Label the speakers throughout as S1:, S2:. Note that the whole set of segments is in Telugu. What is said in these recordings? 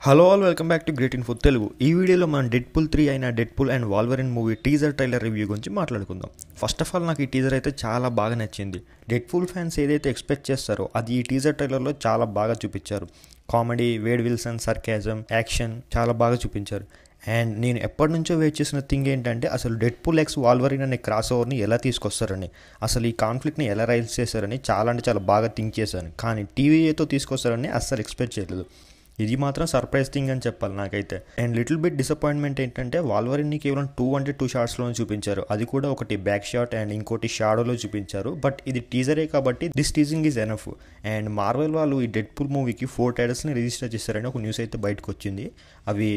S1: Hello all welcome back to great info Telugu. ఈ వీడియోలో మనం డెడ్పూల్ 3 అయిన Deadpool and Wolverine movie teaser trailer review గురించి మాట్లాడుకుందాం. ఫస్ట్ ఆఫ్ ఆల్ నాకు ఈ టీజర్ అయితే చాలా బాగా నచ్చింది. డెడ్పూల్ ఫ్యాన్స్ ఏదైతే ఎక్స్పెక్ట్ చేస్తారో అది ఈ టీజర్ ట్రైలర్లో చాలా బాగా చూపించారు. Comedy, Wade Wilson, sarcasm, action చాలా బాగా చూపించారు. అండ్ నేను ఎప్పటి నుంచో వెయిట్ చేసిన థింగ్ ఏంటంటే అసలు డెడ్పూల్ ఎక్స్ వాల్వరిన్ అనే క్రాస్ ఓవర్ని ఎలా తీసుకొస్తారని, అసలు ఈ కాన్ఫ్లిక్ట్ని ఎలా రైజ్ చేశారని చాలా అంటే చాలా బాగా థింక్ చేశాను. కానీ టీవీఏతో తీసుకొస్తారని అస్సలు ఎక్స్పెక్ట్ చేయలేదు. ఇది మాత్రం సర్ప్రైజ్ థింగ్ అని చెప్పాలి నాకైతే. అండ్ లిటిల్ బిట్ డిసప్పాయింట్మెంట్ ఏంటంటే వాల్వరిన్ని కేవలం 2 షార్ట్స్లోనే చూపించారు. అది కూడా ఒకటి బ్యాక్ షాట్ అండ్ ఇంకోటి షాడోలో చూపించారు. బట్ ఇది టీజరే కాబట్టి this teasing is enough. And Marvel వాళ్ళు ఈ డెడ్పూల్ మూవీకి 4 టైటిల్స్ని రిజిస్టర్ చేశారని ఒక న్యూస్ అయితే బయటకు వచ్చింది. అవి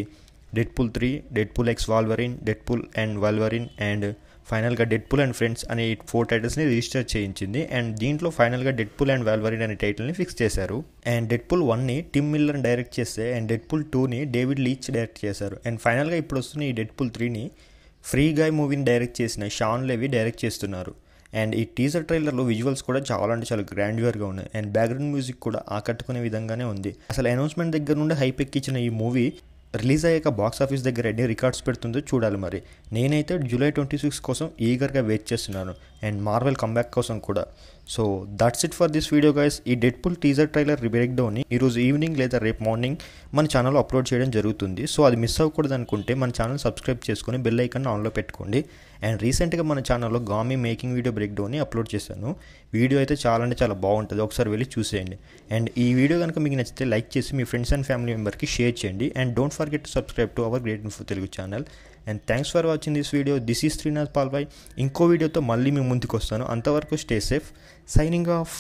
S1: Deadpool 3, Deadpool X Wolverine, Deadpool and Wolverine and ఫైనల్గా డెడ్పూల్ అండ్ ఫ్రెండ్స్ అనే 4 టైటిల్స్ని రిజిస్టర్ చేయించింది. అండ్ దీంట్లో ఫైనల్గా డెడ్పూల్ అండ్ వాల్వరిన్ అనే టైటిల్ని ఫిక్స్ చేశారు. అండ్ డెడ్పూల్ 1ని టిమ్ మిల్లర్ డైరెక్ట్ చేస్తే అండ్ డెడ్పూల్ 2ని డేవిడ్ లీచ్ డైరెక్ట్ చేశారు. అండ్ ఫైనల్గా ఇప్పుడు వస్తున్న ఈ డెడ్పూల్ 3ని ఫ్రీ గాయ్ మూవీని డైరెక్ట్ చేసిన షాన్ లెవీ డైరెక్ట్ చేస్తున్నారు. అండ్ ఈ టీజర్ ట్రైలర్లో విజువల్స్ కూడా చాలా అంటే చాలా గ్రాండ్యూర్గా ఉన్నాయి. అండ్ బ్యాక్గ్రౌండ్ మ్యూజిక్ కూడా ఆకట్టుకునే విధంగానే ఉంది. అసలు అనౌన్స్మెంట్ దగ్గర నుండి హైప్ ఎక్కించిన ఈ మూవీ రిలీజ్ అయ్యాక బాక్స్ ఆఫీస్ దగ్గర ఎన్ని రికార్డ్స్ పెడుతుందో చూడాలి. మరి నేనైతే జూలై 26 కోసం ఈగర్గా వెయిట్ చేస్తున్నాను అండ్ మార్వెల్ కంబ్యాక్ కోసం కూడా. So that's it for this video guys. ఈ డెడ్పూల్ టీజర్ ట్రైలర్ బ్రేక్ డౌన్ని ఈరోజు ఈవినింగ్ లేదా రేపు మార్నింగ్ మన ఛానల్లో అప్లోడ్ చేయడం జరుగుతుంది. సో అది మిస్ అవ్వకూడదు అనుకుంటే మన ఛానల్ సబ్స్క్రైబ్ చేసుకుని బెల్ ఐకాన్ ఆన్లో పెట్టుకోండి. అండ్ రీసెంట్గా మన ఛానల్లో గామీ మేకింగ్ వీడియో బ్రేక్ డౌన్ని అప్లోడ్ చేశాను. వీడియో అయితే చాలా అంటే చాలా బాగుంటుంది, ఒకసారి వెళ్ళి చూసేయండి. అండ్ ఈ వీడియో కనుక మీకు నచ్చితే లైక్ చేసి మీ ఫ్రెండ్స్ అండ్ ఫ్యామిలీ మెంబర్కి షేర్ చేయండి. And don't forget to subscribe to our great info Telugu channel. And thanks for watching this video. This is Srinath Palvai. ఇంకో వీడియోతో మళ్ళీ మీ ముందుకు వస్తాను. అంతవరకు స్టే సేఫ్. Signing off.